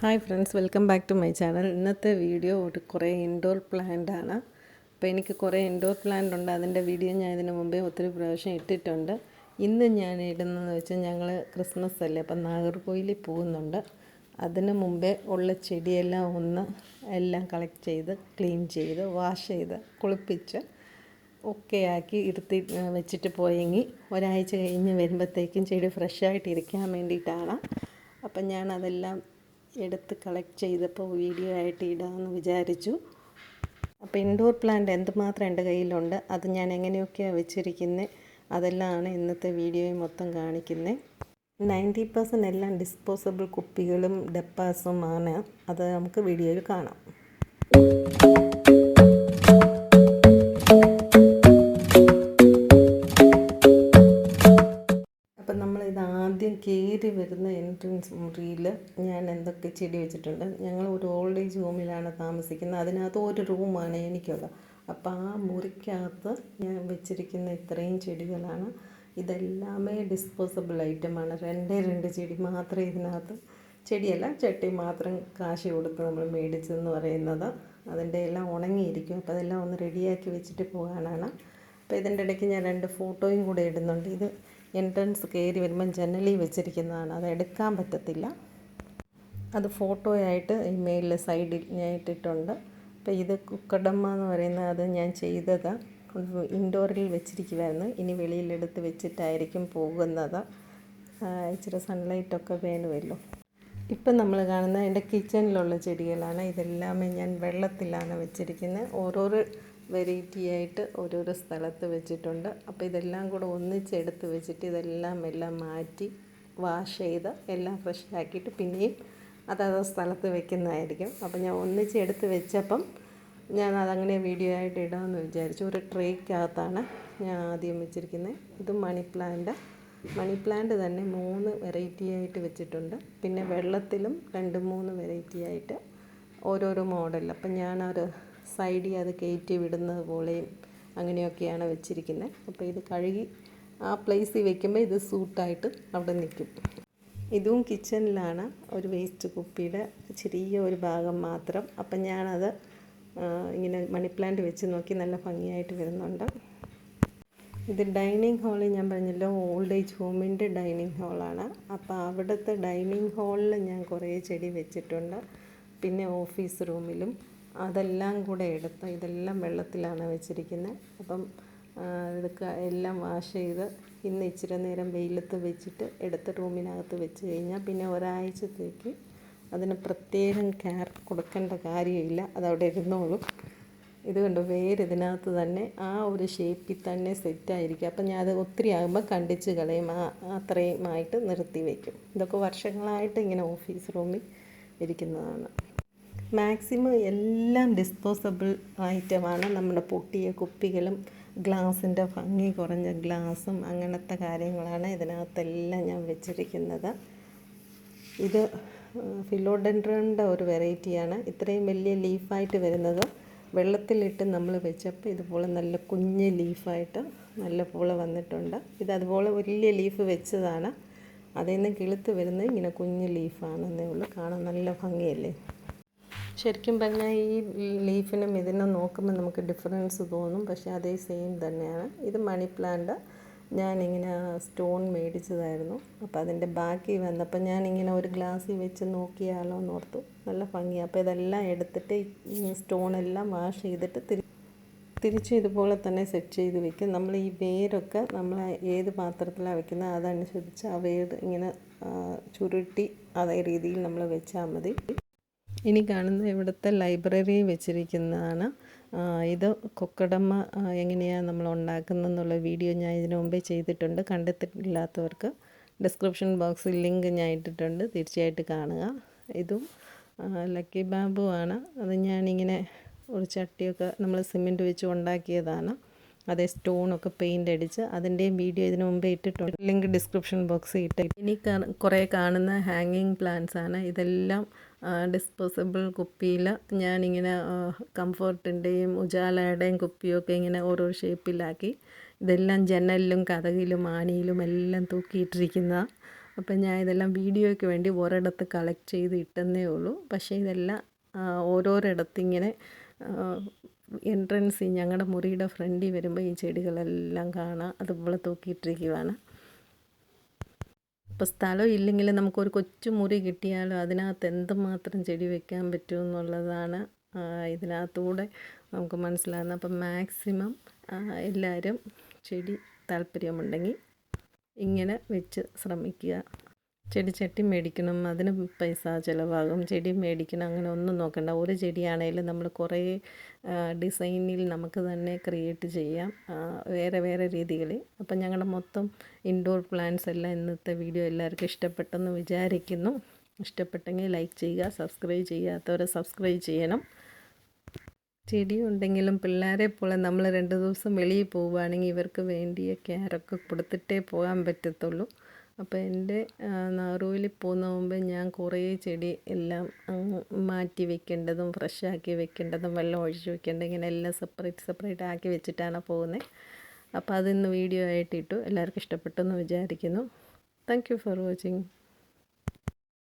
Hi friends, welcome back to my channel. ഇന്നത്തെ video കുറേ indoor plant ആണ്. അപ്പോൾ എനിക്ക് കുറേ ഇൻഡോർ പ്ലാന്റ് ഉണ്ട്. അതിൻ്റെ വീഡിയോ ഞാൻ ഇതിന് മുമ്പേ ഒത്തിരി പ്രാവശ്യം ഇട്ടിട്ടുണ്ട്. ഇന്ന് ഞാൻ ഇടുന്നതെന്ന് വെച്ചാൽ ഞങ്ങൾ ക്രിസ്മസ് അല്ലേ, അപ്പം നാഗർകോയിലിൽ പോകുന്നുണ്ട്. അതിന് മുമ്പേ ഉള്ള ചെടിയെല്ലാം എല്ലാം കളക്ട് ചെയ്ത് ക്ലീൻ ചെയ്ത് വാഷ് ചെയ്ത് കുളിപ്പിച്ച് ഒക്കെ ആക്കി ഇരുത്തി വെച്ചിട്ട് പോയെങ്കിൽ ഒരാഴ്ച കഴിഞ്ഞ് വരുമ്പോഴത്തേക്കും ചെടി ഫ്രഷായിട്ട് ഇരിക്കാൻ വേണ്ടിയിട്ടാണ്. അപ്പം ഞാനതെല്ലാം എടുത്ത് കളക്ട് ചെയ്തപ്പോൾ വീഡിയോ ആയിട്ട് ഇടാമെന്ന് വിചാരിച്ചു. അപ്പോൾ ഇൻഡോർ പ്ലാന്റ് എന്തുമാത്രം എൻ്റെ കയ്യിലുണ്ട്, അത് ഞാൻ എങ്ങനെയൊക്കെയാണ് വെച്ചിരിക്കുന്നത്, അതെല്ലാമാണ് ഇന്നത്തെ വീഡിയോയിൽ മൊത്തം കാണിക്കുന്നത്. 90% എല്ലാം ഡിസ്പോസബിൾ കുപ്പികളും ഡപ്പാസുമാണ്. അത് നമുക്ക് വീഡിയോയിൽ കാണാം. അപ്പം നമ്മളിത് ആദ്യം കയറി വരുന്ന എൻട്രൻസ് മുറിയിൽ ഞാൻ എന്തൊക്കെ ചെടി വെച്ചിട്ടുണ്ട്. ഞങ്ങൾ ഒരു ഓൾഡ് ഏജ് ഹോമിലാണ് താമസിക്കുന്നത്. അതിനകത്ത് ഒരു റൂമാണ് എനിക്കുള്ളത്. അപ്പോൾ ആ മുറിക്കകത്ത് ഞാൻ വെച്ചിരിക്കുന്ന ഇത്രയും ചെടികളാണ്. ഇതെല്ലാമേ ഡിസ്പോസബിൾ ഐറ്റമാണ്. രണ്ട് ചെടി മാത്രമേ ഇതിനകത്ത്, ചെടിയല്ല ചട്ടി മാത്രം കാശ് കൊടുത്ത് നമ്മൾ മേടിച്ചതെന്ന് പറയുന്നത്. അതിൻ്റെ എല്ലാം ഉണങ്ങിയിരിക്കും. അപ്പോൾ അതെല്ലാം ഒന്ന് റെഡിയാക്കി വെച്ചിട്ട് പോകാനാണ്. അപ്പോൾ ഇതിൻ്റെ ഇടയ്ക്ക് ഞാൻ 2 ഫോട്ടോയും കൂടെ ഇടുന്നുണ്ട്. ഇത് എൻട്രൻസ് കയറി വരുമ്പം ജനലിൽ വെച്ചിരിക്കുന്നതാണ്. അത് എടുക്കാൻ പറ്റത്തില്ല. അത് ഫോട്ടോയായിട്ട് ഈ മേളിൽ സൈഡിൽ ഞാൻ ഇട്ടിട്ടുണ്ട്. അപ്പോൾ ഇത് കുക്കടമ്മ എന്ന് പറയുന്നത് അത് ഞാൻ ചെയ്തത് ഇൻഡോറിൽ വെച്ചിരിക്കുമായിരുന്നു. ഇനി വെളിയിലെടുത്ത് വെച്ചിട്ടായിരിക്കും പോകുന്നത്. ഇച്ചിരി സൺലൈറ്റൊക്കെ വേണമല്ലോ. ഇപ്പം നമ്മൾ കാണുന്ന എൻ്റെ കിച്ചണിലുള്ള ചെടികളാണ്. ഇതെല്ലാമേ ഞാൻ വെള്ളത്തിലാണ് വെച്ചിരിക്കുന്നത്. ഓരോരോ വെറൈറ്റി ആയിട്ട് ഓരോരോ സ്ഥലത്ത് വെച്ചിട്ടുണ്ട്. അപ്പോൾ ഇതെല്ലാം കൂടെ ഒന്നിച്ചെടുത്ത് വെച്ചിട്ട് എല്ലാം മാറ്റി വാഷ് ചെയ്ത് എല്ലാം ഫ്രഷ് ആക്കിയിട്ട് പിന്നെയും അതത് സ്ഥലത്ത് വെക്കുന്നതായിരിക്കും. അപ്പോൾ ഞാൻ ഒന്നിച്ചെടുത്ത് വെച്ചപ്പം ഞാൻ അതങ്ങനെ വീഡിയോ ആയിട്ട് ഇടാമെന്ന് വിചാരിച്ചു. ഒരു ട്രേക്കകത്താണ് ഞാൻ ആദ്യം വെച്ചിരിക്കുന്നത്. ഇത് മണി പ്ലാന്റ് തന്നെ 3 വെറൈറ്റി ആയിട്ട് വെച്ചിട്ടുണ്ട്. പിന്നെ വെള്ളത്തിലും 2-3 വെറൈറ്റി ആയിട്ട് ഓരോരോ മോഡൽ. അപ്പം ഞാനൊരു സൈഡിൽ അത് കയറ്റി വിടുന്നത് പോലെയും അങ്ങനെയൊക്കെയാണ് വെച്ചിരിക്കുന്നത്. അപ്പോൾ ഇത് കഴുകി ആ പ്ലേസിൽ വെക്കുമ്പോൾ ഇത് സൂട്ടായിട്ട് അവിടെ നിൽക്കും. ഇതും കിച്ചണിലാണ്. ഒരു വേസ്റ്റ് കുപ്പിയുടെ ചെറിയ ഒരു ഭാഗം മാത്രം. അപ്പം ഞാനത് ഇങ്ങനെ മണി പ്ലാന്റ് വെച്ച് നോക്കി, നല്ല ഭംഗിയായിട്ട് വരുന്നുണ്ട്. ഇത് ഡൈനിങ് ഹാളിൽ ഞാൻ പറഞ്ഞല്ലോ, ഓൾഡ് ഏജ് ഹോമിൻ്റെ ഡൈനിങ് ഹാളാണ്. അപ്പോൾ അവിടുത്തെ ഡൈനിങ് ഹാളിൽ ഞാൻ കുറേ ചെടി വെച്ചിട്ടുണ്ട്. പിന്നെ ഓഫീസ് റൂമിലും അതെല്ലാം കൂടെ എടുത്ത് ഇതെല്ലാം വെള്ളത്തിലാണ് വെച്ചിരിക്കുന്നത്. അപ്പം ഇതൊക്കെ എല്ലാം വാഷ് ചെയ്ത് ഇന്ന് ഇച്ചിരി നേരം വെയിലത്ത് വെച്ചിട്ട് എടുത്ത് റൂമിനകത്ത് വെച്ച് കഴിഞ്ഞാൽ പിന്നെ ഒരാഴ്ചത്തേക്ക് അതിന് പ്രത്യേകം കെയർ കൊടുക്കേണ്ട കാര്യമില്ല. അതവിടെ ഇരുന്നോളും. ഇത് കണ്ടു, ഇതിനകത്ത് തന്നെ ആ ഒരു ഷേപ്പിൽ തന്നെ സെറ്റായിരിക്കും. അപ്പം ഞാൻ അത് ഒത്തിരി ആകുമ്പോൾ കണ്ടിച്ച് കളയും. അത്രയുമായിട്ട് നിർത്തി വയ്ക്കും. ഇതൊക്കെ വർഷങ്ങളായിട്ട് ഇങ്ങനെ ഓഫീസ് റൂമിൽ ഇരിക്കുന്നതാണ്. മാക്സിമം എല്ലാം ഡിസ്പോസബിൾ ഐറ്റമാണ്. നമ്മുടെ പൊട്ടിയ കുപ്പികളും ഗ്ലാസിൻ്റെ ഭംഗി കുറഞ്ഞ ഗ്ലാസും അങ്ങനത്തെ കാര്യങ്ങളാണ് ഇതിനകത്തെല്ലാം ഞാൻ വെച്ചിരിക്കുന്നത്. ഇത് ഫിലോഡെൻഡ്രൻ്റെ ഒരു വെറൈറ്റിയാണ്. ഇത്രയും വലിയ ലീഫായിട്ട് വരുന്നത് വെള്ളത്തിലിട്ട് നമ്മൾ വെച്ചപ്പോൾ ഇതുപോലെ നല്ല കുഞ്ഞ് ലീഫായിട്ട് നല്ലപോലെ വന്നിട്ടുണ്ട്. ഇതതുപോലെ വലിയ ലീഫ് വെച്ചതാണ്. അതിൽ നിന്ന് കിളുത്ത് വരുന്നത് ഇങ്ങനെ കുഞ്ഞ് ലീഫാണെന്നേ ഉള്ളൂ. കാണാൻ നല്ല ഭംഗിയല്ലേ. ശരിക്കും പറഞ്ഞാൽ ഈ ലീഫിനും ഇതിനും നോക്കുമ്പോൾ നമുക്ക് ഡിഫറൻസ് തോന്നും, പക്ഷേ അതേ സെയിം തന്നെയാണ്. ഇത് മണി പ്ലാന്റ് ഞാനിങ്ങനെ സ്റ്റോൺ മേടിച്ചതായിരുന്നു. അപ്പോൾ അതിൻ്റെ ബാക്കി വന്നപ്പോൾ ഞാനിങ്ങനെ ഒരു ഗ്ലാസ്സിൽ വെച്ച് നോക്കിയാലോ എന്നോർത്തു. നല്ല ഭംഗിയാണ്. അപ്പോൾ ഇതെല്ലാം എടുത്തിട്ട് ഈ സ്റ്റോണെല്ലാം വാഷ് ചെയ്തിട്ട് തിരിച്ച് ഇതുപോലെ തന്നെ സെറ്റ് ചെയ്ത് വെക്കും. നമ്മൾ ഈ വേരൊക്കെ നമ്മൾ ഏത് പാത്രത്തിലാണ് വെക്കുന്നത് അതനുസരിച്ച് ആ വേര് ഇങ്ങനെ ചുരുട്ടി അതേ രീതിയിൽ നമ്മൾ വെച്ചാൽ മതി. ഇനി കാണുന്ന ഇവിടുത്തെ ലൈബ്രറി വെച്ചിരിക്കുന്നതാണ്. ഇത് കൊക്കടമ്മ എങ്ങനെയാണ് നമ്മൾ ഉണ്ടാക്കുന്നതെന്നുള്ള വീഡിയോ ഞാൻ ഇതിനു മുമ്പേ ചെയ്തിട്ടുണ്ട്. കണ്ടെത്തിയില്ലാത്തവർക്ക് ഡിസ്ക്രിപ്ഷൻ ബോക്സിൽ ലിങ്ക് ഞാൻ ഇട്ടിട്ടുണ്ട്, തീർച്ചയായിട്ടും കാണുക. ഇതും ലക്കി ബാമ്പു ആണ്. അത് ഞാനിങ്ങനെ ഒരു ചട്ടിയൊക്കെ നമ്മൾ സിമെൻറ്റ് വെച്ച് ഉണ്ടാക്കിയതാണ്. അതേ സ്റ്റോണൊക്കെ പെയിൻ്റ് അടിച്ച് അതിൻ്റെയും വീഡിയോ ഇതിനു മുമ്പേ ഇട്ടിട്ടുണ്ട്, ലിങ്ക് ഡിസ്ക്രിപ്ഷൻ ബോക്സിൽ ഇട്ട്. ഇനി കുറേ കാണുന്ന ഹാങ്ങിങ് പ്ലാന്റ്സ് ആണ്. ഇതെല്ലാം ഡിസ്പോസബിൾ കുപ്പിയിൽ ഞാനിങ്ങനെ കംഫർട്ടിൻ്റെയും ഉജാലയുടെയും കുപ്പിയൊക്കെ ഇങ്ങനെ ഓരോ ഷേപ്പിലാക്കി ഇതെല്ലാം ജനലിലും കതകിലും ആണിയിലും എല്ലാം തൂക്കിയിട്ടിരിക്കുന്ന അപ്പം ഞാൻ ഇതെല്ലാം വീഡിയോയ്ക്ക് വേണ്ടി ഒരിടത്ത് കളക്ട് ചെയ്ത് ഇട്ടെന്നേ ഉള്ളൂ. പക്ഷേ ഇതെല്ലാം ഓരോരിടത്തിങ്ങനെ എൻട്രൻസ് ഞങ്ങളുടെ മുറിയുടെ ഫ്രണ്ടിൽ വരുമ്പോൾ ഈ ചെടികളെല്ലാം കാണാം. അതുപോലെ തൂക്കിയിട്ടിരിക്കുവാണ്. ഇപ്പോൾ സ്ഥലം ഇല്ലെങ്കിൽ നമുക്കൊരു കൊച്ചു മുറി കിട്ടിയാലും അതിനകത്ത് എന്തുമാത്രം ചെടി വെക്കാൻ പറ്റുമെന്നുള്ളതാണ് ഇതിനകത്തൂടെ നമുക്ക് മനസ്സിലാകുന്നത്. അപ്പം മാക്സിമം എല്ലാവരും ചെടി താല്പര്യമുണ്ടെങ്കിൽ ഇങ്ങനെ വെച്ച് ശ്രമിക്കുക. ചെടിച്ചട്ടി മേടിക്കണം, അതിന് പൈസ ചിലവാകും. ചെടി മേടിക്കണം, അങ്ങനെ ഒന്നും നോക്കണ്ട. ഒരു ചെടിയാണെങ്കിലും നമ്മൾ കുറേ ഡിസൈനിൽ നമുക്ക് തന്നെ ക്രിയേറ്റ് ചെയ്യാം, വേറെ വേറെ രീതികളിൽ. അപ്പം ഞങ്ങളുടെ മൊത്തം ഇൻഡോർ പ്ലാന്റ്സ് എല്ലാം ഇന്നത്തെ വീഡിയോ എല്ലാവർക്കും ഇഷ്ടപ്പെട്ടെന്ന് വിചാരിക്കുന്നു. ഇഷ്ടപ്പെട്ടെങ്കിൽ ലൈക്ക് ചെയ്യുക, സബ്സ്ക്രൈബ് ചെയ്യാത്തവരെ സബ്സ്ക്രൈബ് ചെയ്യണം. ചെടി ഉണ്ടെങ്കിലും പിള്ളേരെ പോലെ നമ്മൾ 2 ദിവസം വെളിയിൽ പോവുകയാണെങ്കിൽ ഇവർക്ക് വേണ്ടിയ കെയറൊക്കെ കൊടുത്തിട്ടേ പോകാൻ പറ്റത്തുള്ളൂ. അപ്പോൾ എൻ്റെ നാറൂവിൽ പോകുന്ന മുമ്പ് ഞാൻ കുറേ ചെടി എല്ലാം മാറ്റി വെക്കേണ്ടതും ഫ്രഷാക്കി വെക്കേണ്ടതും വെള്ളം ഒഴിച്ച് വെക്കേണ്ടതും ഇങ്ങനെ എല്ലാം സെപ്പറേറ്റ് ആക്കി വെച്ചിട്ടാണ് പോകുന്നത്. അപ്പോൾ അതിന്ന് വീഡിയോ ആയിട്ട് ഇട്ടു. എല്ലാവർക്കും ഇഷ്ടപ്പെട്ടെന്ന് വിചാരിക്കുന്നു. Thank you for watching.